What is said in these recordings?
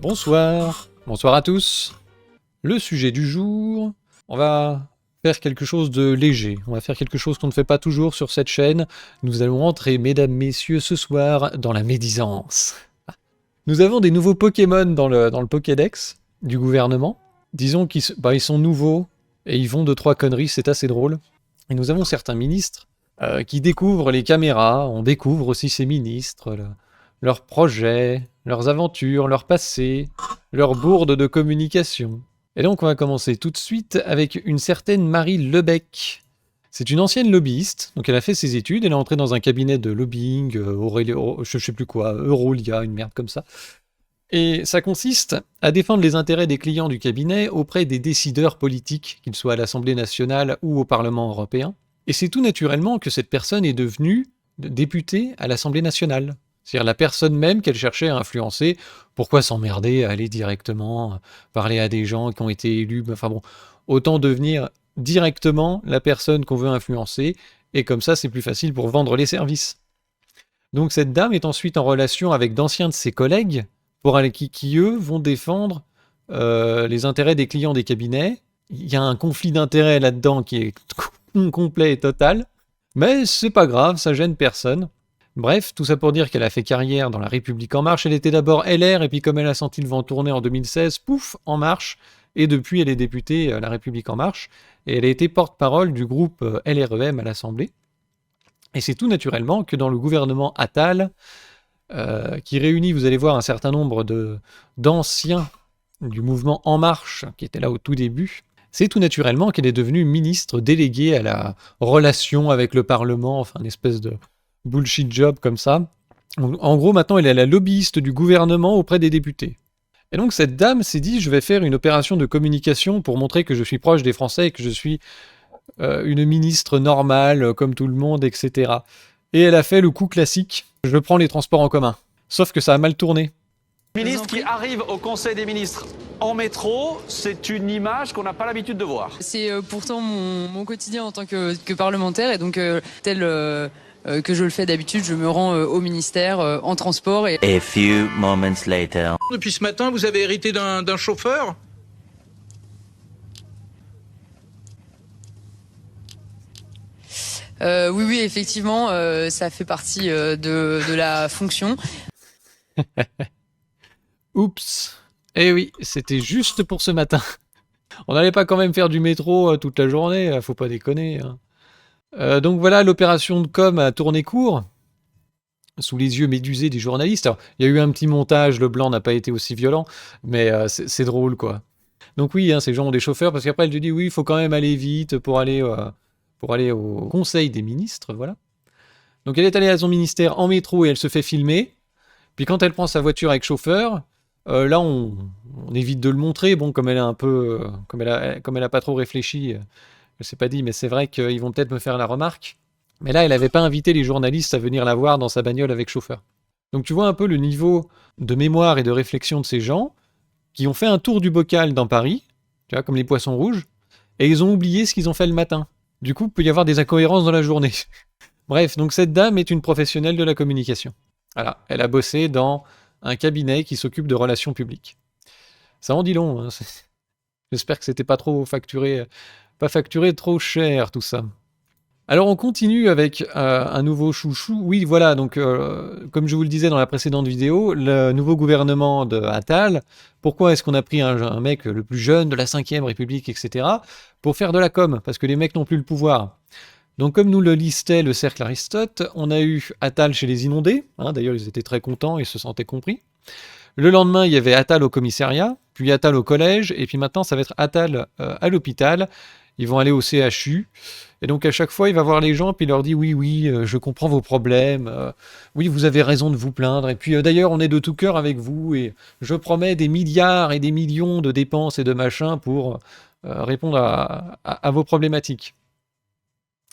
Bonsoir, bonsoir à tous. Le sujet du jour, on va faire quelque chose de léger. On va faire quelque chose qu'on ne fait pas toujours sur cette chaîne. Nous allons entrer, mesdames, messieurs, ce soir dans la médisance. Nous avons des nouveaux Pokémon dans le Pokédex du gouvernement. Disons qu'ils sont nouveaux et ils font 2-3 conneries, c'est assez drôle. Et nous avons certains ministres qui découvrent les caméras. On découvre aussi ces ministres, leurs projets, leurs aventures, leur passé, leurs bourdes de communication. Et donc on va commencer tout de suite avec une certaine Marie Lebec. C'est une ancienne lobbyiste, donc elle a fait ses études, elle est entrée dans un cabinet de lobbying, je sais plus quoi, Eurolia, une merde comme ça. Et ça consiste à défendre les intérêts des clients du cabinet auprès des décideurs politiques, qu'ils soient à l'Assemblée nationale ou au Parlement européen. Et c'est tout naturellement que cette personne est devenue députée à l'Assemblée nationale. C'est-à-dire la personne même qu'elle cherchait à influencer. Pourquoi s'emmerder à aller directement parler à des gens qui ont été élus? Enfin bon, autant devenir directement la personne qu'on veut influencer, et comme ça c'est plus facile pour vendre les services. Donc cette dame est ensuite en relation avec d'anciens de ses collègues, qui eux vont défendre les intérêts des clients des cabinets. Il y a un conflit d'intérêts là-dedans qui est complet et total, mais c'est pas grave, ça gêne personne. Bref, tout ça pour dire qu'elle a fait carrière dans La République En Marche. Elle était d'abord LR, et puis comme elle a senti le vent tourner en 2016, pouf, En Marche. Et depuis, elle est députée La République En Marche. Et elle a été porte-parole du groupe LREM à l'Assemblée. Et c'est tout naturellement que dans le gouvernement Attal, qui réunit, vous allez voir, un certain nombre d'anciens du mouvement En Marche, qui étaient là au tout début, c'est tout naturellement qu'elle est devenue ministre déléguée à la relation avec le Parlement, enfin une espèce de bullshit job comme ça. En gros, maintenant, elle est la lobbyiste du gouvernement auprès des députés. Et donc, cette dame s'est dit, je vais faire une opération de communication pour montrer que je suis proche des Français et que je suis une ministre normale, comme tout le monde, etc. Et elle a fait le coup classique, je prends les transports en commun. Sauf que ça a mal tourné. Ministre qui arrive au Conseil des ministres en métro, c'est une image qu'on n'a pas l'habitude de voir. C'est pourtant mon quotidien en tant que parlementaire, et donc tel que je le fais d'habitude, je me rends au ministère en transport. Et... A few moments later. Depuis ce matin, vous avez hérité d'un chauffeur ? Oui, effectivement, ça fait partie de la fonction. Oups. Eh oui, c'était juste pour ce matin. On n'allait pas quand même faire du métro toute la journée, faut pas déconner. Hein. Donc voilà, l'opération de com a tourné court, sous les yeux médusés des journalistes. Alors, il y a eu un petit montage, le blanc n'a pas été aussi violent, mais c'est drôle, quoi. Donc oui, hein, ces gens ont des chauffeurs, parce qu'après elle te dit, oui, il faut quand même aller vite pour aller au Conseil des ministres, voilà. Donc elle est allée à son ministère en métro et elle se fait filmer. Puis quand elle prend sa voiture avec chauffeur, là on évite de le montrer. Bon, comme elle a un peu, comme elle a pas trop réfléchi, je sais pas dit, mais c'est vrai qu'ils vont peut-être me faire la remarque. Mais là, elle avait pas invité les journalistes à venir la voir dans sa bagnole avec chauffeur. Donc tu vois un peu le niveau de mémoire et de réflexion de ces gens qui ont fait un tour du bocal dans Paris, tu vois, comme les poissons rouges, et ils ont oublié ce qu'ils ont fait le matin. Du coup, il peut y avoir des incohérences dans la journée. Bref, donc cette dame est une professionnelle de la communication. Voilà, elle a bossé dans un cabinet qui s'occupe de relations publiques. Ça en dit long, hein. J'espère que c'était pas trop facturé, pas facturé trop cher tout ça. Alors on continue avec un nouveau chouchou. Oui, voilà, donc comme je vous le disais dans la précédente vidéo, le nouveau gouvernement de Attal, pourquoi est-ce qu'on a pris un mec le plus jeune de la 5ème République, etc., pour faire de la com, parce que les mecs n'ont plus le pouvoir. Donc comme nous le listait le cercle Aristote, on a eu Attal chez les inondés, hein, d'ailleurs ils étaient très contents, ils se sentaient compris. Le lendemain, il y avait Attal au commissariat, puis Attal au collège, et puis maintenant ça va être Attal à l'hôpital. Ils vont aller au CHU, et donc à chaque fois il va voir les gens, puis il leur dit oui, je comprends vos problèmes, oui vous avez raison de vous plaindre, et puis d'ailleurs on est de tout cœur avec vous, et je promets des milliards et des millions de dépenses et de machins pour répondre à vos problématiques.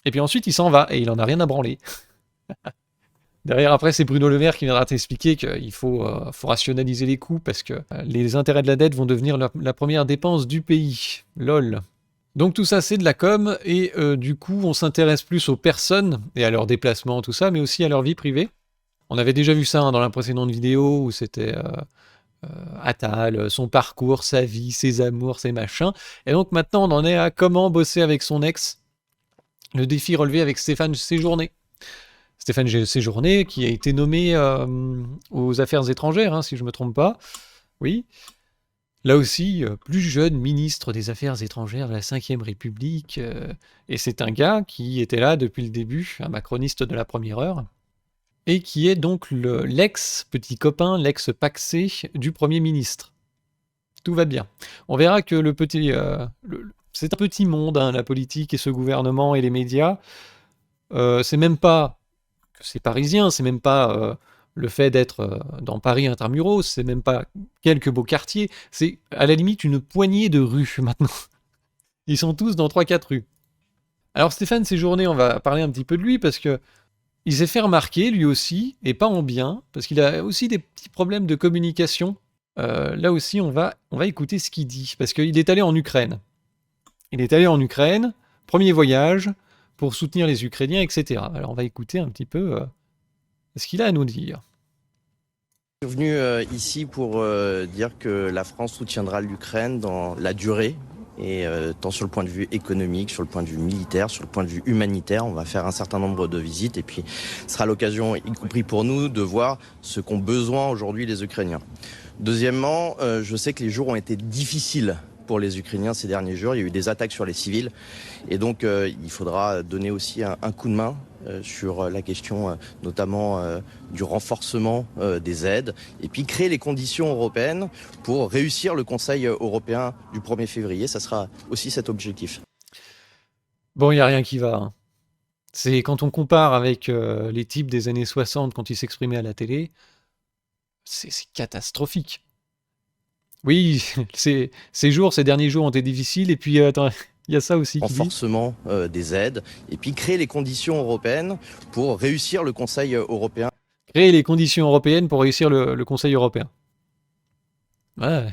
Et puis ensuite il s'en va, et il en a rien à branler. Derrière, après, c'est Bruno Le Maire qui viendra t'expliquer qu'il faut rationaliser les coûts parce que les intérêts de la dette vont devenir la première dépense du pays. LOL. Donc tout ça, c'est de la com, et du coup, on s'intéresse plus aux personnes et à leurs déplacements, tout ça, mais aussi à leur vie privée. On avait déjà vu ça hein, dans la précédente vidéo où c'était Attal, son parcours, sa vie, ses amours, ses machins. Et donc maintenant, on en est à comment bosser avec son ex. Le défi relevé avec Stéphane Séjourné. Stéphane Séjourné, qui a été nommé aux Affaires étrangères, hein, si je ne me trompe pas. Oui. Là aussi, plus jeune ministre des Affaires étrangères de la Ve République. Et c'est un gars qui était là depuis le début, un macroniste de la première heure. Et qui est donc l'ex-petit copain, l'ex-paxé du Premier ministre. Tout va bien. On verra que c'est un petit monde, hein, la politique et ce gouvernement et les médias. C'est même pas que c'est parisien, c'est même pas le fait d'être dans Paris intramuros, c'est même pas quelques beaux quartiers, c'est à la limite une poignée de rues maintenant. Ils sont tous dans 3-4 rues. Alors Stéphane Séjourné, on va parler un petit peu de lui parce que il s'est fait remarquer lui aussi, et pas en bien, parce qu'il a aussi des petits problèmes de communication. Là aussi, on va écouter ce qu'il dit, parce qu'il est allé en Ukraine. Il est allé en Ukraine, premier voyage, pour soutenir les Ukrainiens, etc. Alors on va écouter un petit peu ce qu'il a à nous dire. Je suis venu ici pour dire que la France soutiendra l'Ukraine dans la durée, et tant sur le point de vue économique, sur le point de vue militaire, sur le point de vue humanitaire. On va faire un certain nombre de visites et puis ce sera l'occasion, y compris pour nous, de voir ce qu'ont besoin aujourd'hui les Ukrainiens. Deuxièmement, je sais que les jours ont été difficiles pour les Ukrainiens ces derniers jours. Il y a eu des attaques sur les civils et donc il faudra donner aussi un coup de main sur la question notamment du renforcement des aides et puis créer les conditions européennes pour réussir le Conseil européen du 1er février. Ça sera aussi cet objectif. Bon, il n'y a rien qui va. Hein. C'est quand on compare avec les types des années 60 quand ils s'exprimaient à la télé, c'est catastrophique. Oui, ces derniers jours ont été difficiles, et puis attends, il y a ça aussi qui dit. Renforcement des aides, et puis créer les conditions européennes pour réussir le Conseil européen. Créer les conditions européennes pour réussir le Conseil européen. Ouais.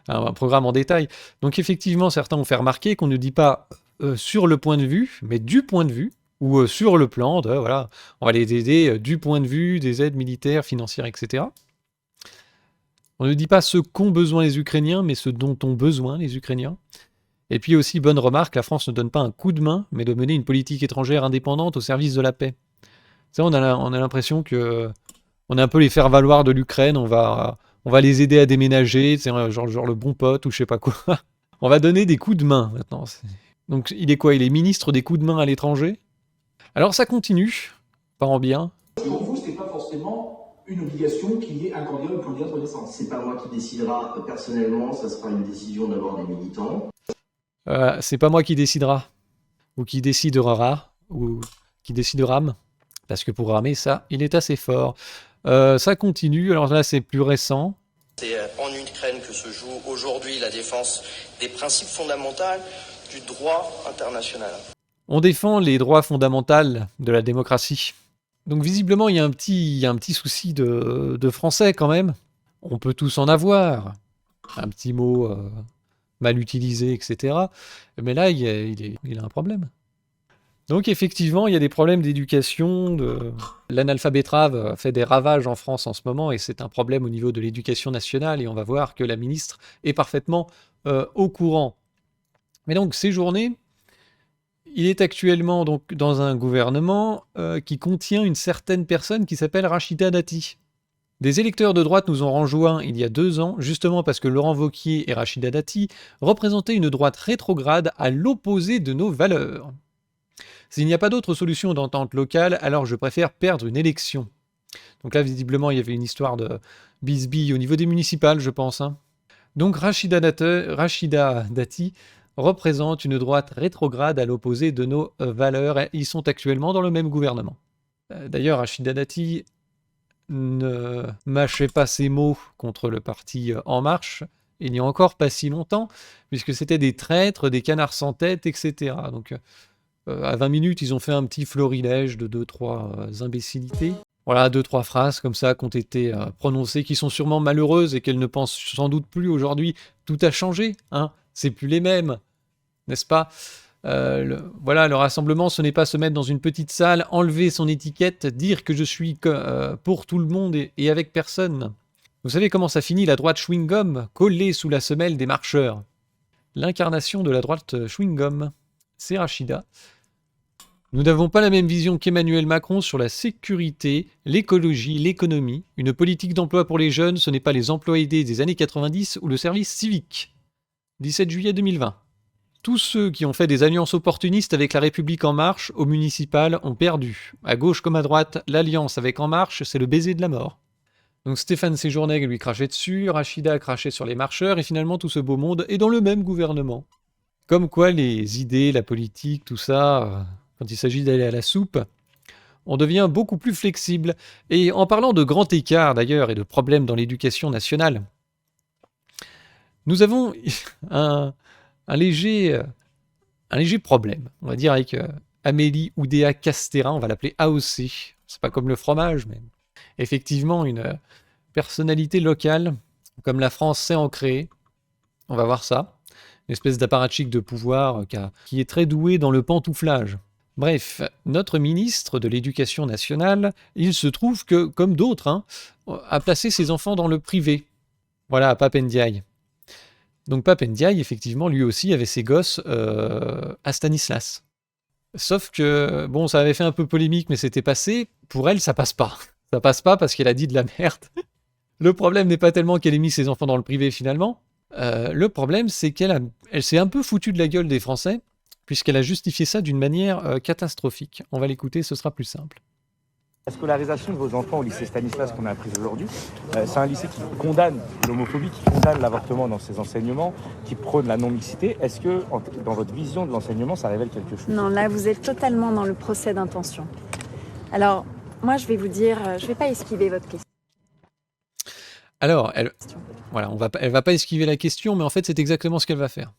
Un programme en détail. Donc effectivement, certains ont fait remarquer qu'on ne dit pas sur le point de vue, mais du point de vue, ou sur le plan de, voilà, on va les aider du point de vue des aides militaires, financières, etc. On ne dit pas ce qu'ont besoin les Ukrainiens, mais ce dont ont besoin les Ukrainiens. Et puis aussi, bonne remarque, la France ne donne pas un coup de main, mais de mener une politique étrangère indépendante au service de la paix. Ça, on a l'impression que on est un peu les faire-valoir de l'Ukraine, on va les aider à déménager, genre le bon pote ou je sais pas quoi. On va donner des coups de main maintenant. Donc il est quoi? Il est ministre des coups de main à l'étranger? Alors ça continue, pas en bien. Pour vous, c'est pas forcément une obligation qu'il y ait un candidat ou une candidate Renaissance. C'est pas moi qui décidera personnellement, ça sera une décision d'abord des militants. C'est pas moi qui décidera, ou qui décidera, ou qui décidera, parce que pour ramer ça, il est assez fort. Ça continue, alors là c'est plus récent. C'est en Ukraine que se joue aujourd'hui la défense des principes fondamentaux du droit international. On défend les droits fondamentaux de la démocratie. Donc visiblement, il y a un petit souci de français quand même. On peut tous en avoir. Un petit mot mal utilisé, etc. Mais là, il a un problème. Donc effectivement, il y a des problèmes d'éducation. L'analphabétrave fait des ravages en France en ce moment et c'est un problème au niveau de l'éducation nationale et on va voir que la ministre est parfaitement au courant. Mais donc, Séjourné, il est actuellement donc dans un gouvernement qui contient une certaine personne qui s'appelle Rachida Dati. Des électeurs de droite nous ont rejoints il y a 2 ans, justement parce que Laurent Wauquiez et Rachida Dati représentaient une droite rétrograde à l'opposé de nos valeurs. S'il n'y a pas d'autre solution d'entente locale, alors je préfère perdre une élection. Donc là, visiblement, il y avait une histoire de bisbille au niveau des municipales, je pense. Hein. Donc Rachida Dati représente une droite rétrograde à l'opposé de nos valeurs. Ils sont actuellement dans le même gouvernement. D'ailleurs, Rachida Dati ne mâchait pas ses mots contre le parti En Marche il n'y a encore pas si longtemps, puisque c'était des traîtres, des canards sans tête, etc. Donc à 20 minutes, ils ont fait un petit florilège de 2-3 imbécilités. Voilà, 2-3 phrases comme ça qui ont été prononcées, qui sont sûrement malheureuses et qu'elles ne pensent sans doute plus aujourd'hui. Tout a changé, hein. C'est plus les mêmes, n'est-ce pas? Voilà, le rassemblement, ce n'est pas se mettre dans une petite salle, enlever son étiquette, dire que je suis pour tout le monde et avec personne. Vous savez comment ça finit la droite chewing-gum collée sous la semelle des marcheurs? L'incarnation de la droite chewing-gum, c'est Rachida. Nous n'avons pas la même vision qu'Emmanuel Macron sur la sécurité, l'écologie, l'économie. Une politique d'emploi pour les jeunes, ce n'est pas les emplois aidés des années 90 ou le service civique. 17 juillet 2020. Tous ceux qui ont fait des alliances opportunistes avec La République En Marche au municipal ont perdu. À gauche comme à droite, l'alliance avec En Marche, c'est le baiser de la mort. Donc Stéphane Séjourné lui crachait dessus, Rachida crachait sur les marcheurs, et finalement tout ce beau monde est dans le même gouvernement. Comme quoi les idées, la politique, tout ça, quand il s'agit d'aller à la soupe, on devient beaucoup plus flexible. Et en parlant de grand écart d'ailleurs et de problèmes dans l'éducation nationale, nous avons un léger problème, on va dire, avec Amélie Oudéa Castéra, on va l'appeler AOC. C'est pas comme le fromage, mais effectivement une personnalité locale, comme la France sait en créer. On va voir ça. Une espèce d'apparatchik de pouvoir qui est très doué dans le pantouflage. Bref, notre ministre de l'Éducation nationale, il se trouve que, comme d'autres, a placé ses enfants dans le privé. Voilà, Pape Ndiaye. Donc Pape Ndiaye, effectivement, lui aussi avait ses gosses à Stanislas. Sauf que, bon, ça avait fait un peu polémique, mais c'était passé. Pour elle, ça passe pas. Ça passe pas parce qu'elle a dit de la merde. Le problème n'est pas tellement qu'elle ait mis ses enfants dans le privé, finalement. Le problème, c'est qu'elle s'est un peu foutue de la gueule des Français, puisqu'elle a justifié ça d'une manière catastrophique. On va l'écouter, ce sera plus simple. La scolarisation de vos enfants au lycée Stanislas qu'on a appris aujourd'hui, c'est un lycée qui condamne l'homophobie, qui condamne l'avortement dans ses enseignements, qui prône la non-mixité. Est-ce que, dans votre vision de l'enseignement, ça révèle quelque chose? Non, là, vous êtes totalement dans le procès d'intention. Alors, moi, je vais vous dire, je ne vais pas esquiver votre question. Alors, elle va pas esquiver la question, mais en fait, c'est exactement ce qu'elle va faire.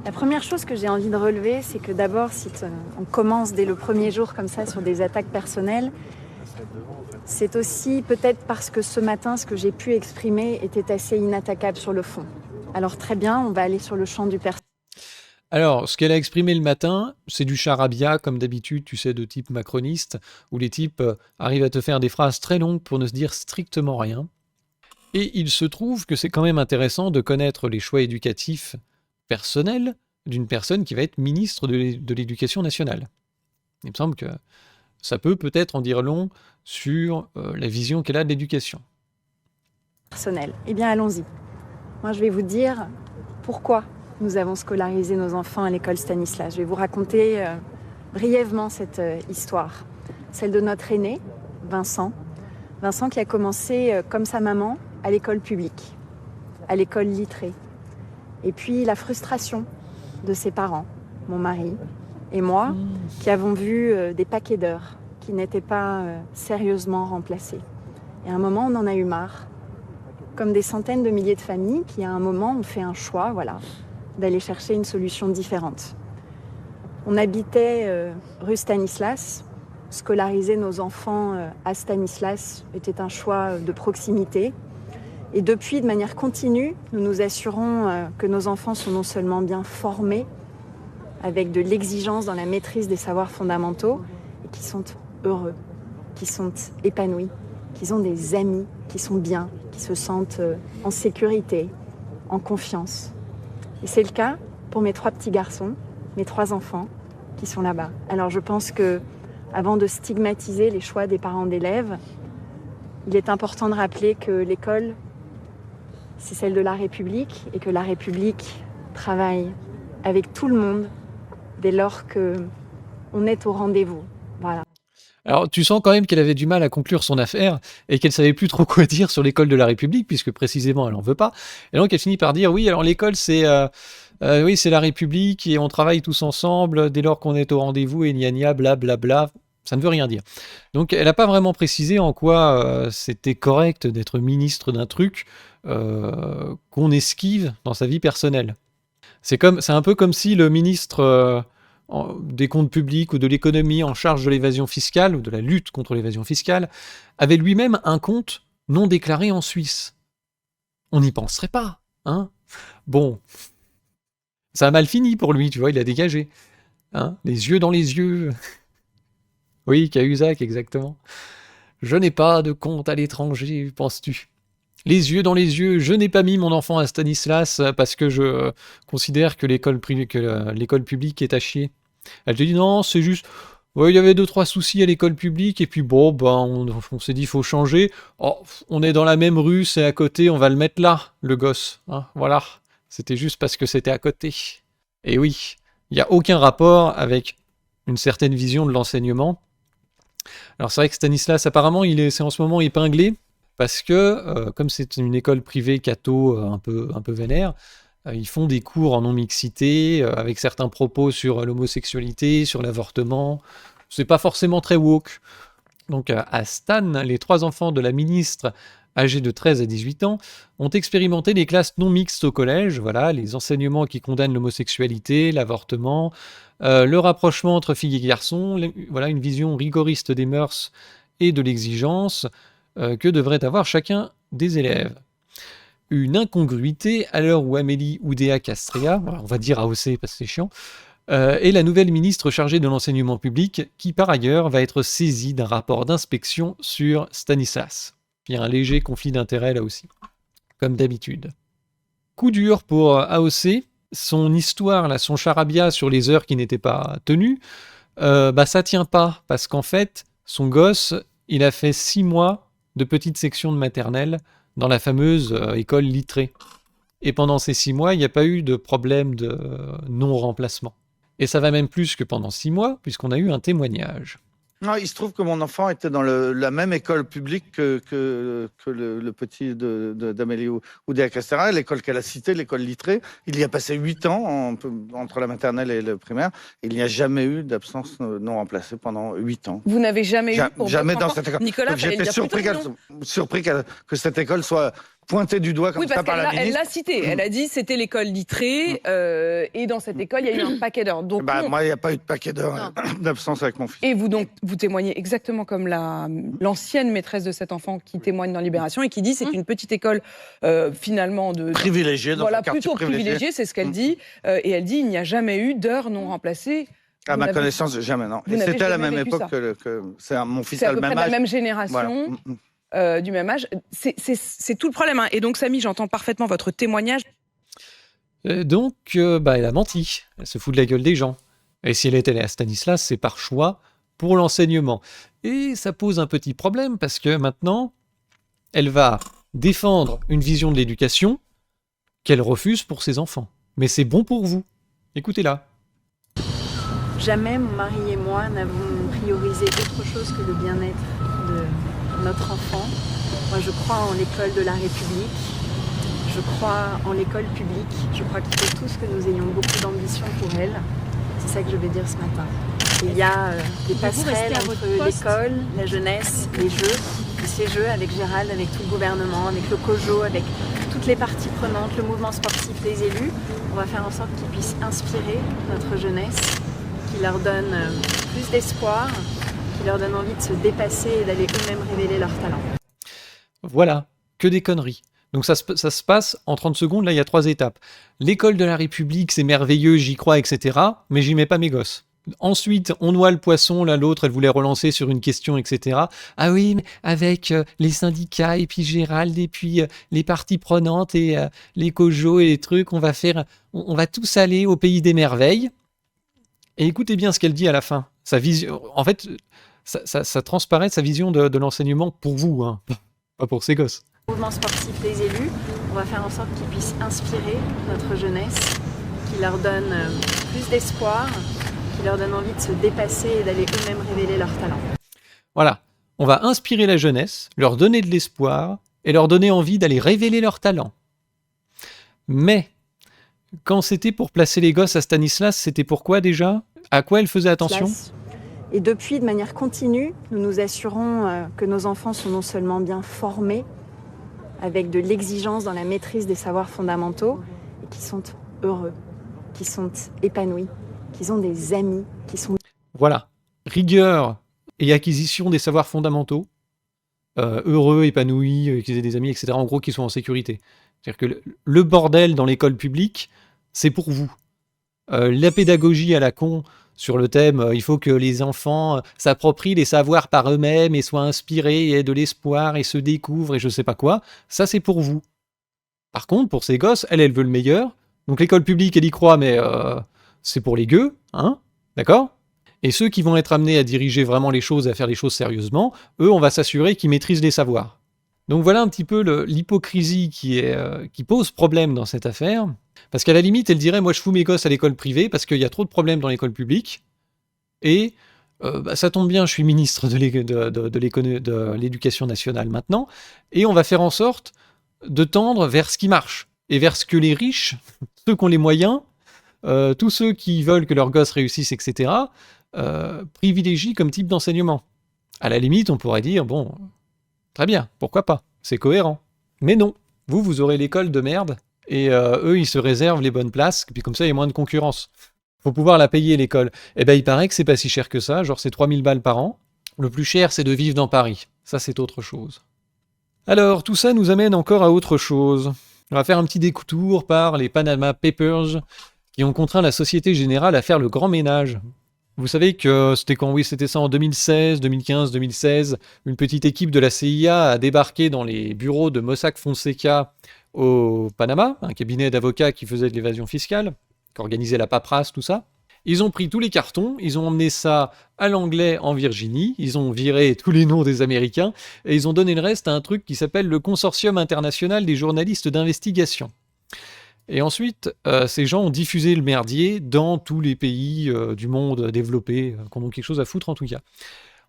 La première chose que j'ai envie de relever, c'est que d'abord, si on commence dès le premier jour comme ça sur des attaques personnelles, c'est aussi peut-être parce que ce matin, ce que j'ai pu exprimer était assez inattaquable sur le fond. Alors très bien, on va aller sur le champ du personnel. Alors, ce qu'elle a exprimé le matin, c'est du charabia, comme d'habitude, tu sais, de type macroniste, où les types arrivent à te faire des phrases très longues pour ne se dire strictement rien. Et il se trouve que c'est quand même intéressant de connaître les choix éducatifs personnel d'une personne qui va être ministre de l'Éducation nationale. Il me semble que ça peut-être en dire long sur la vision qu'elle a de l'éducation. Personnel. Eh bien, allons-y. Moi, je vais vous dire pourquoi nous avons scolarisé nos enfants à l'école Stanislas. Je vais vous raconter brièvement cette histoire. Celle de notre aîné, Vincent. Vincent qui a commencé, comme sa maman, à l'école publique, à l'école littrée. Et puis la frustration de ses parents, mon mari et moi, qui avons vu des paquets d'heures qui n'étaient pas sérieusement remplacés. Et à un moment, on en a eu marre. Comme des centaines de milliers de familles qui, à un moment, ont fait un choix, voilà, d'aller chercher une solution différente. On habitait rue Stanislas. Scolariser nos enfants à Stanislas était un choix de proximité. Et depuis, de manière continue, nous nous assurons que nos enfants sont non seulement bien formés, avec de l'exigence dans la maîtrise des savoirs fondamentaux, et qui sont heureux, qui sont épanouis, qu'ils ont des amis qui sont bien, qui se sentent en sécurité, en confiance. Et c'est le cas pour mes 3 petits garçons, mes 3 enfants qui sont là-bas. Alors je pense que, avant de stigmatiser les choix des parents d'élèves, il est important de rappeler que l'école, c'est celle de la République et que la République travaille avec tout le monde dès lors qu'on est au rendez-vous. Voilà. Alors, tu sens quand même qu'elle avait du mal à conclure son affaire et qu'elle savait plus trop quoi dire sur l'école de la République, puisque précisément, elle en veut pas. Et donc, elle finit par dire, oui, alors l'école, c'est la République et on travaille tous ensemble dès lors qu'on est au rendez-vous et gna gna, blablabla. Ça ne veut rien dire. Donc, elle n'a pas vraiment précisé en quoi c'était correct d'être ministre d'un truc qu'on esquive dans sa vie personnelle. C'est un peu comme si le ministre des comptes publics ou de l'économie en charge de l'évasion fiscale ou de la lutte contre l'évasion fiscale avait lui-même un compte non déclaré en Suisse. On n'y penserait pas, hein? Bon, ça a mal fini pour lui, tu vois, il a dégagé. Hein, les yeux dans les yeux. Oui, Cahuzac, exactement. Je n'ai pas de compte à l'étranger, penses-tu? Les yeux dans les yeux, je n'ai pas mis mon enfant à Stanislas parce que je considère que l'école publique est à chier. Elle te dit non, c'est juste, ouais, il y avait 2-3 soucis à l'école publique et puis bon, ben, on s'est dit faut changer. Oh, on est dans la même rue, c'est à côté, on va le mettre là, le gosse. Hein, voilà, c'était juste parce que c'était à côté. Et oui, il n'y a aucun rapport avec une certaine vision de l'enseignement. Alors c'est vrai que Stanislas, apparemment, c'est en ce moment épinglé. Parce que, comme c'est une école privée catho un peu vénère, ils font des cours en non-mixité, avec certains propos sur l'homosexualité, sur l'avortement. C'est pas forcément très woke. Donc à Stan, les 3 enfants de la ministre, âgés de 13 à 18 ans, ont expérimenté les classes non mixtes au collège, voilà, les enseignements qui condamnent l'homosexualité, l'avortement, le rapprochement entre filles et garçons, voilà, une vision rigoriste des mœurs et de l'exigence, que devrait avoir chacun des élèves. Une incongruité à l'heure où Amélie Oudéa-Castéa, on va dire AOC parce que c'est chiant, est la nouvelle ministre chargée de l'enseignement public qui par ailleurs va être saisie d'un rapport d'inspection sur Stanislas. Il y a un léger conflit d'intérêts là aussi, comme d'habitude. Coup dur pour AOC, son histoire, là, son charabia sur les heures qui n'étaient pas tenues, ça tient pas parce qu'en fait, son gosse, il a fait 6 mois de petite section de maternelle dans la fameuse école littrée. Et pendant ces 6 mois, il n'y a pas eu de problème de non-remplacement. Et ça va même plus que pendant 6 mois, puisqu'on a eu un témoignage. Non, il se trouve que mon enfant était dans la même école publique que le petit d'Amélie Oudéa-Castéra, l'école qu'elle a citée, l'école littrée. Il y a passé 8 ans entre la maternelle et le primaire. Il n'y a jamais eu d'absence non remplacée pendant 8 ans. Vous n'avez jamais eu pour jamais votre dans enfant. cette école. Nicolas, j'étais surpris que cette école soit pointée du doigt comme ça par la ministre. Elle l'a cité. Elle a dit c'était l'école littrée et dans cette école, il y a eu un paquet d'heures. Donc, moi, il n'y a pas eu de paquet d'heures d'absence avec mon fils. Et vous témoignez exactement comme l'ancienne maîtresse de cet enfant qui témoigne dans Libération et qui dit c'est une petite école finalement privilégiée, dans un quartier plutôt privilégiée, c'est ce qu'elle dit. Et elle dit il n'y a jamais eu d'heures non remplacées. À ma connaissance, jamais, non. Et c'était à la même époque que mon fils a le même âge. C'est à peu près de la même génération. Voilà. Du même âge. C'est tout le problème. Hein. Et donc, Samy, j'entends parfaitement votre témoignage. Donc, elle a menti. Elle se fout de la gueule des gens. Et si elle est allée à Stanislas, c'est par choix pour l'enseignement. Et ça pose un petit problème parce que maintenant, elle va défendre une vision de l'éducation qu'elle refuse pour ses enfants. Mais c'est bon pour vous. Écoutez-la. Jamais mon mari et moi n'avons priorisé autre chose que le bien-être de notre enfant. Moi, je crois en l'école de la République. Je crois en l'école publique. Je crois qu'il faut tous que nous ayons beaucoup d'ambition pour elle. C'est ça que je vais dire ce matin. Il y a des passerelles entre l'école, la jeunesse, les jeux. Et ces jeux avec Gérald, avec tout le gouvernement, avec le COJO, avec toutes les parties prenantes, le mouvement sportif, les élus, on va faire en sorte qu'ils puissent inspirer notre jeunesse, qui leur donne plus d'espoir, qui leur donne envie de se dépasser et d'aller eux-mêmes révéler leurs talents. Voilà, que des conneries. Donc ça se passe en 30 secondes, là il y a 3 étapes. L'école de la République, c'est merveilleux, j'y crois, etc. Mais j'y mets pas mes gosses. Ensuite, on noie le poisson, là l'autre, elle voulait relancer sur une question, etc. Ah oui, mais avec les syndicats, et puis Gérald, et puis les parties prenantes, et les COJO, et les trucs, on va tous aller au pays des merveilles. Et écoutez bien ce qu'elle dit à la fin. Sa vision, en fait, ça transparaît sa vision de l'enseignement pour vous, hein, pas pour ses gosses. Mouvement sportif, les élus, on va faire en sorte qu'ils puissent inspirer notre jeunesse, qui leur donne plus d'espoir, qui leur donne envie de se dépasser et d'aller eux-mêmes révéler leurs talents. Voilà, on va inspirer la jeunesse, leur donner de l'espoir et leur donner envie d'aller révéler leurs talents. Mais quand c'était pour placer les gosses à Stanislas, c'était pourquoi déjà? À quoi elle faisait attention? Et depuis, de manière continue, nous nous assurons que nos enfants sont non seulement bien formés, avec de l'exigence dans la maîtrise des savoirs fondamentaux, et qui sont heureux, qui sont épanouis, qu'ils ont des amis, qui sont... Voilà, rigueur et acquisition des savoirs fondamentaux, heureux, épanouis, qu'ils aient des amis, etc. En gros, qu'ils soient en sécurité. C'est-à-dire que le bordel dans l'école publique, c'est pour vous. La pédagogie à la con sur le thème il faut que les enfants s'approprient les savoirs par eux-mêmes et soient inspirés et aient de l'espoir et se découvrent et je sais pas quoi, ça c'est pour vous. Par contre, pour ces gosses, elle veut le meilleur. Donc l'école publique, elle y croit, mais c'est pour les gueux, hein, d'accord? Et ceux qui vont être amenés à diriger vraiment les choses, à faire les choses sérieusement, eux, on va s'assurer qu'ils maîtrisent les savoirs. Donc voilà un petit peu l'hypocrisie qui pose problème dans cette affaire. Parce qu'à la limite, elle dirait, moi je fous mes gosses à l'école privée parce qu'il y a trop de problèmes dans l'école publique. Et ça tombe bien, je suis ministre de l'éducation nationale maintenant. Et on va faire en sorte de tendre vers ce qui marche. Et vers ce que les riches, ceux qui ont les moyens, tous ceux qui veulent que leurs gosses réussissent, etc., privilégient comme type d'enseignement. À la limite, on pourrait dire, bon, très bien, pourquoi pas, c'est cohérent. Mais non, vous aurez l'école de merde, et eux, ils se réservent les bonnes places, et puis comme ça, il y a moins de concurrence. Faut pouvoir la payer, l'école. Eh ben, il paraît que c'est pas si cher que ça, genre c'est 3000 balles par an. Le plus cher, c'est de vivre dans Paris. Ça, c'est autre chose. Alors, tout ça nous amène encore à autre chose. On va faire un petit détour par les Panama Papers, qui ont contraint la Société Générale à faire le grand ménage. Vous savez que c'était quand? Oui, c'était ça en 2016, 2015, 2016. Une petite équipe de la CIA a débarqué dans les bureaux de Mossack Fonseca au Panama, un cabinet d'avocats qui faisait de l'évasion fiscale, qui organisait la paperasse, tout ça. Ils ont pris tous les cartons, ils ont emmené ça à l'anglais en Virginie, ils ont viré tous les noms des Américains, et ils ont donné le reste à un truc qui s'appelle le Consortium international des journalistes d'investigation. Et ensuite, ces gens ont diffusé le merdier dans tous les pays du monde développé, qui ont quelque chose à foutre en tout cas.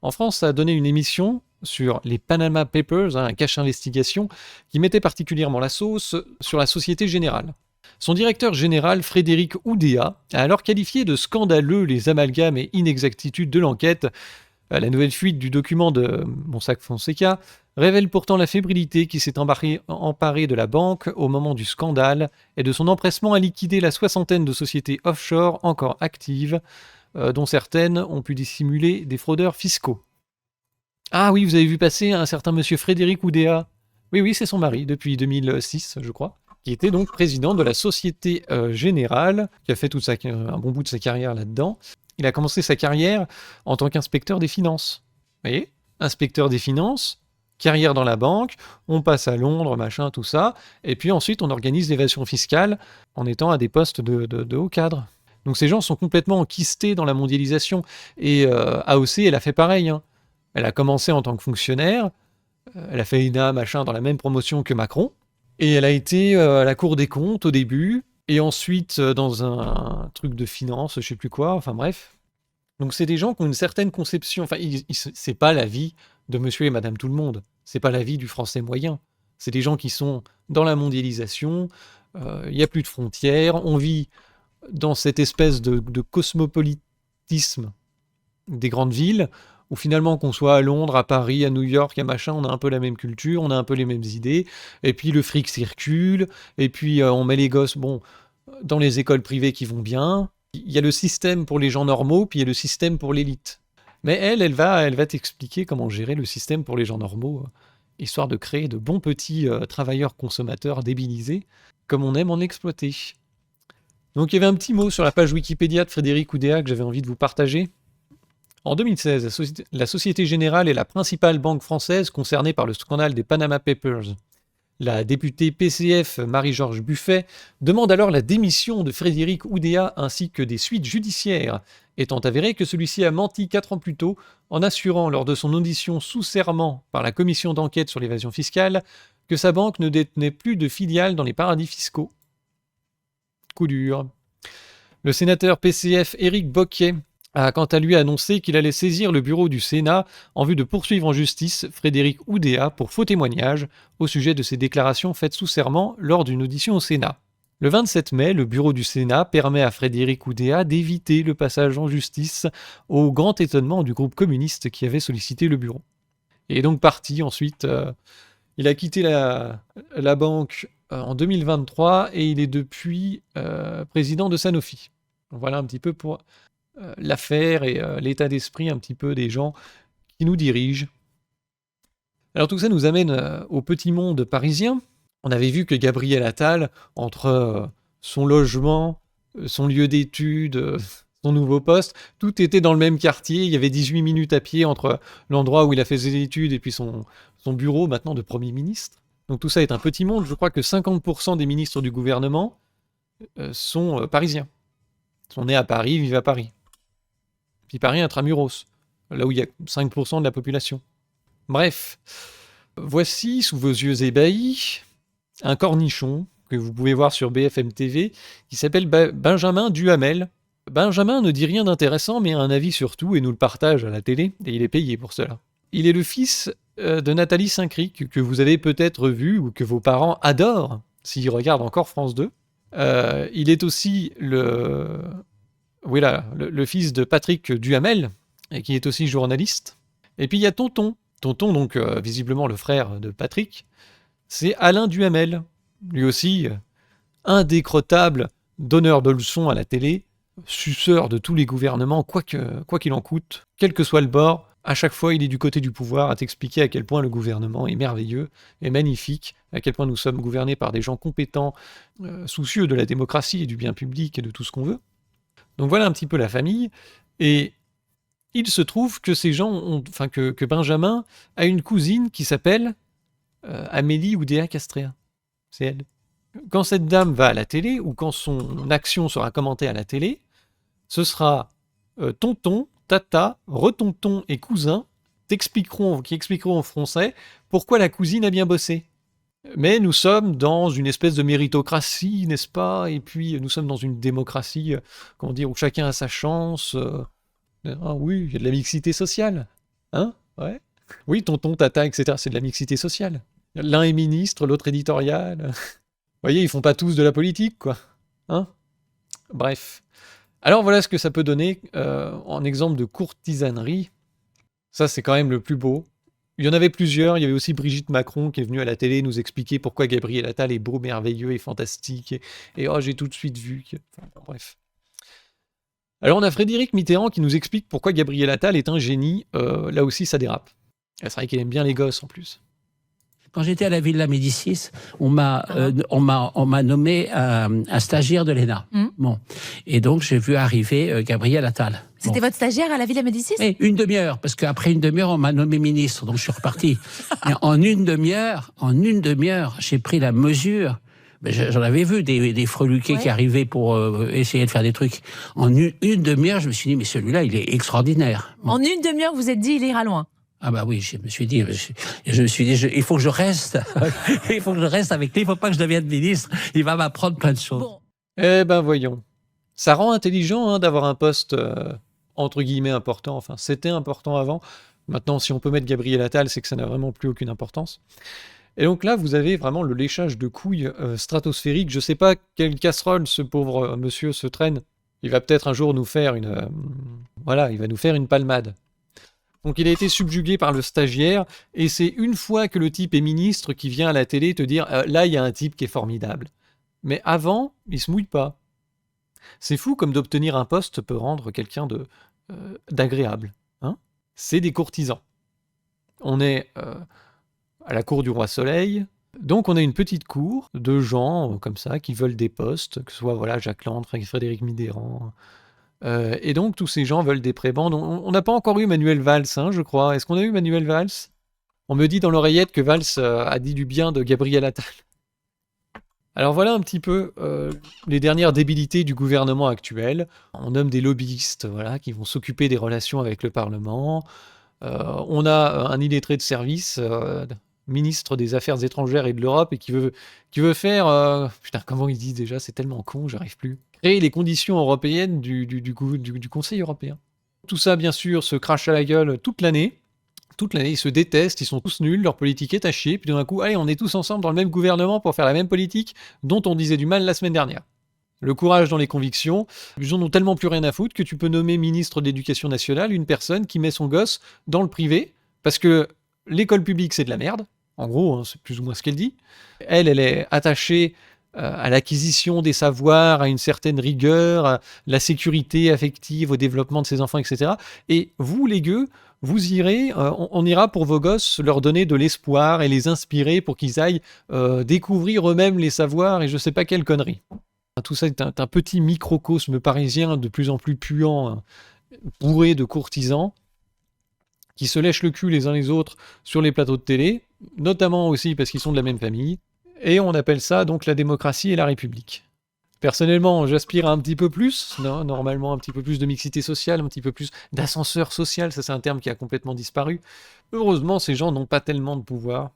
En France, ça a donné une émission sur les Panama Papers, un cache investigation, qui mettait particulièrement la sauce sur la Société Générale. Son directeur général, Frédéric Oudéa, a alors qualifié de scandaleux les amalgames et inexactitudes de l'enquête. La nouvelle fuite du document de Mossack Fonseca révèle pourtant la fébrilité qui s'est emparée de la banque au moment du scandale et de son empressement à liquider la soixantaine de sociétés offshore encore actives, dont certaines ont pu dissimuler des fraudeurs fiscaux. Ah oui, vous avez vu passer un certain monsieur Frédéric Oudéa. Oui, c'est son mari, depuis 2006, je crois, qui était donc président de la Société Générale, qui a fait un bon bout de sa carrière là-dedans. Il a commencé sa carrière en tant qu'inspecteur des finances. Vous voyez ? Inspecteur des finances, carrière dans la banque, on passe à Londres, machin, tout ça, et puis ensuite on organise l'évasion fiscale en étant à des postes de haut cadre. Donc ces gens sont complètement enquistés dans la mondialisation, et AOC, elle a fait pareil, hein. Elle a commencé en tant que fonctionnaire, elle a fait ENA, machin, dans la même promotion que Macron, et elle a été à la Cour des comptes au début, et ensuite dans un truc de finance, je sais plus quoi, enfin bref. Donc c'est des gens qui ont une certaine conception, enfin c'est pas la vie de monsieur et madame tout le monde, c'est pas la vie du français moyen, c'est des gens qui sont dans la mondialisation, il n'y a plus de frontières, on vit dans cette espèce de cosmopolitisme des grandes villes, où finalement qu'on soit à Londres, à Paris, à New York, à machin, on a un peu la même culture, on a un peu les mêmes idées, et puis le fric circule, et puis on met les gosses, dans les écoles privées qui vont bien. Il y a le système pour les gens normaux, puis il y a le système pour l'élite. Mais elle va t'expliquer comment gérer le système pour les gens normaux, histoire de créer de bons petits travailleurs consommateurs débilisés, comme on aime en exploiter. Donc il y avait un petit mot sur la page Wikipédia de Frédéric Oudéa que j'avais envie de vous partager. En 2016, la Société Générale est la principale banque française concernée par le scandale des Panama Papers. La députée PCF Marie-Georges Buffet demande alors la démission de Frédéric Oudéa ainsi que des suites judiciaires, étant avéré que celui-ci a menti 4 ans plus tôt en assurant lors de son audition sous serment par la commission d'enquête sur l'évasion fiscale que sa banque ne détenait plus de filiales dans les paradis fiscaux. Coup dur. Le sénateur PCF Éric Bocquet a quant à lui annoncé qu'il allait saisir le bureau du Sénat en vue de poursuivre en justice Frédéric Oudéa pour faux témoignage au sujet de ses déclarations faites sous serment lors d'une audition au Sénat. Le 27 mai, le bureau du Sénat permet à Frédéric Oudéa d'éviter le passage en justice au grand étonnement du groupe communiste qui avait sollicité le bureau. Il est donc parti ensuite, il a quitté la banque en 2023 et il est depuis président de Sanofi. Voilà un petit peu pour l'affaire et l'état d'esprit un petit peu des gens qui nous dirigent. Alors tout ça nous amène au petit monde parisien. On avait vu que Gabriel Attal, entre son logement, son lieu d'études, son nouveau poste. Tout était dans le même quartier. Il y avait 18 minutes à pied entre l'endroit où il a fait ses études et puis son bureau maintenant de Premier ministre. Donc tout ça est un petit monde. Je crois que 50% des ministres du gouvernement sont parisiens. Ils sont nés à Paris, vivent à Paris. Puis Paris intramuros, là où il y a 5% de la population. Bref, voici sous vos yeux ébahis un cornichon que vous pouvez voir sur BFM TV qui s'appelle Benjamin Duhamel. Benjamin ne dit rien d'intéressant mais a un avis sur tout et nous le partage à la télé et il est payé pour cela. Il est le fils de Nathalie Saint-Cric que vous avez peut-être vu ou que vos parents adorent s'ils regardent encore France 2. Il est aussi le fils de Patrick Duhamel, qui est aussi journaliste. Et puis il y a Tonton. Tonton, donc visiblement le frère de Patrick, c'est Alain Duhamel. Lui aussi, indécrottable, donneur de leçons à la télé, suceur de tous les gouvernements, quoi qu'il en coûte, quel que soit le bord. À chaque fois, il est du côté du pouvoir à t'expliquer à quel point le gouvernement est merveilleux et magnifique, à quel point nous sommes gouvernés par des gens compétents, soucieux de la démocratie et du bien public et de tout ce qu'on veut. Donc voilà un petit peu la famille. Et il se trouve que ces gens que Benjamin a une cousine qui s'appelle Amélie Oudéa Castrea. C'est elle. Quand cette dame va à la télé, ou quand son action sera commentée à la télé, ce sera tonton, tata, retonton et cousin qui expliqueront en français pourquoi la cousine a bien bossé. Mais nous sommes dans une espèce de méritocratie, n'est-ce pas? Et puis nous sommes dans une démocratie, où chacun a sa chance. Ah oui, il y a de la mixité sociale. Hein? Ouais. Oui, tonton, tata, etc. C'est de la mixité sociale. L'un est ministre, l'autre éditorial. Vous voyez, ils font pas tous de la politique, quoi. Hein? Bref. Alors voilà ce que ça peut donner en exemple de courtisanerie. Ça, c'est quand même le plus beau. Il y en avait plusieurs. Il y avait aussi Brigitte Macron qui est venue à la télé nous expliquer pourquoi Gabriel Attal est beau, merveilleux et fantastique. Et oh, j'ai tout de suite vu. Bref. Alors on a Frédéric Mitterrand qui nous explique pourquoi Gabriel Attal est un génie. Là aussi, ça dérape. C'est vrai qu'il aime bien les gosses en plus. Quand j'étais à la Villa Médicis, on m'a nommé un stagiaire de l'ENA. Bon, et donc j'ai vu arriver Gabriel Attal. C'était votre stagiaire à la Villa Médicis? Oui, une demi-heure, parce qu'après une demi-heure, on m'a nommé ministre, donc je suis reparti. Mais en une demi-heure, j'ai pris la mesure. J'en avais vu des freluquets qui arrivaient pour essayer de faire des trucs. En une demi-heure, je me suis dit, mais celui-là, il est extraordinaire. Bon. En une demi-heure, vous vous êtes dit, il ira loin. Ah bah oui, je me suis dit, il faut que je reste. Il faut que je reste avec lui, il ne faut pas que je devienne ministre. Il va m'apprendre plein de choses. Bon. Eh ben voyons. Ça rend intelligent d'avoir un poste, entre guillemets, important. Enfin, c'était important avant. Maintenant, si on peut mettre Gabriel Attal, c'est que ça n'a vraiment plus aucune importance. Et donc là, vous avez vraiment le léchage de couilles stratosphérique. Je ne sais pas quelle casserole ce pauvre monsieur se traîne. Il va peut-être un jour nous faire il va nous faire une palmade. Donc il a été subjugué par le stagiaire, et c'est une fois que le type est ministre qui vient à la télé te dire là, il y a un type qui est formidable. Mais avant, il se mouille pas. C'est fou comme d'obtenir un poste peut rendre quelqu'un d'agréable. Hein? C'est des courtisans. On est à la cour du roi Soleil, donc on a une petite cour de gens comme ça qui veulent des postes, que ce soit Jacques Lang, Frédéric Mitterrand. Et donc tous ces gens veulent des prébendes. On n'a pas encore eu Manuel Valls, je crois. Est-ce qu'on a eu Manuel Valls? On me dit dans l'oreillette que Valls a dit du bien de Gabriel Attal. Alors voilà un petit peu les dernières débilités du gouvernement actuel. On nomme des lobbyistes qui vont s'occuper des relations avec le Parlement. On a un illettré de service, ministre des Affaires étrangères et de l'Europe, et qui veut faire... comment il dit déjà? C'est tellement con, j'arrive plus. Créer les conditions européennes du Conseil européen. Tout ça, bien sûr, se crache à la gueule toute l'année. Toute l'année, ils se détestent, ils sont tous nuls, leur politique est à chier, puis d'un coup, allez, on est tous ensemble dans le même gouvernement pour faire la même politique dont on disait du mal la semaine dernière. Le courage dans les convictions, ils en ont tellement plus rien à foutre que tu peux nommer ministre de l'Éducation nationale une personne qui met son gosse dans le privé, parce que l'école publique, c'est de la merde. En gros, c'est plus ou moins ce qu'elle dit. Elle est attachée à l'acquisition des savoirs, à une certaine rigueur, à la sécurité affective, au développement de ses enfants, etc. Et vous, les gueux, vous irez, on ira pour vos gosses leur donner de l'espoir et les inspirer pour qu'ils aillent découvrir eux-mêmes les savoirs et je sais pas quelle connerie. Tout ça est un petit microcosme parisien de plus en plus puant, hein, bourré de courtisans, qui se lèchent le cul les uns les autres sur les plateaux de télé, notamment aussi parce qu'ils sont de la même famille, et on appelle ça donc la démocratie et la République. Personnellement, j'aspire à un petit peu plus, normalement un petit peu plus de mixité sociale, un petit peu plus d'ascenseur social, ça c'est un terme qui a complètement disparu. Heureusement, ces gens n'ont pas tellement de pouvoir.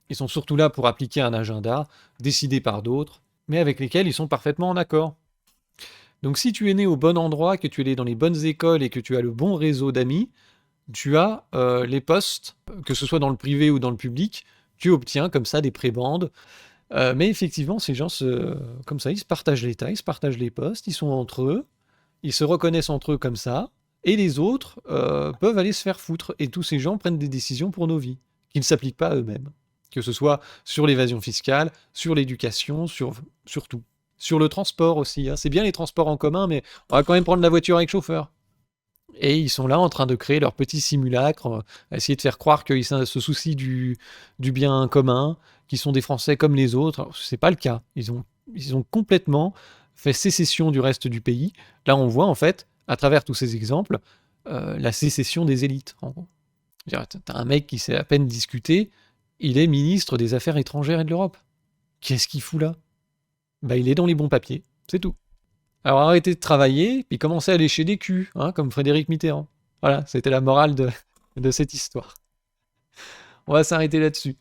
Ils sont surtout là pour appliquer un agenda, décidé par d'autres, mais avec lesquels ils sont parfaitement en accord. Donc si tu es né au bon endroit, que tu es né dans les bonnes écoles et que tu as le bon réseau d'amis, tu as les postes, que ce soit dans le privé ou dans le public, tu obtiens comme ça des prébendes. Mais effectivement, ces gens, comme ça, ils se partagent l'État, ils se partagent les postes, ils sont entre eux, ils se reconnaissent entre eux comme ça, et les autres peuvent aller se faire foutre. Et tous ces gens prennent des décisions pour nos vies, qui ne s'appliquent pas à eux-mêmes. Que ce soit sur l'évasion fiscale, sur l'éducation, sur tout. Sur le transport aussi. Hein. C'est bien les transports en commun, mais on va quand même prendre la voiture avec chauffeur. Et ils sont là en train de créer leur petit simulacre, à essayer de faire croire qu'ils se soucient du bien commun, qu'ils sont des Français comme les autres. Alors, c'est pas le cas. Ils ont complètement fait sécession du reste du pays. Là, on voit en fait, à travers tous ces exemples, la sécession des élites. En gros. T'as un mec qui sait à peine discuter, il est ministre des Affaires étrangères et de l'Europe. Qu'est-ce qu'il fout là? Bah, il est dans les bons papiers, c'est tout. Alors arrêtez de travailler, puis commencez à lécher des culs, hein, comme Frédéric Mitterrand. Voilà, c'était la morale de cette histoire. On va s'arrêter là-dessus.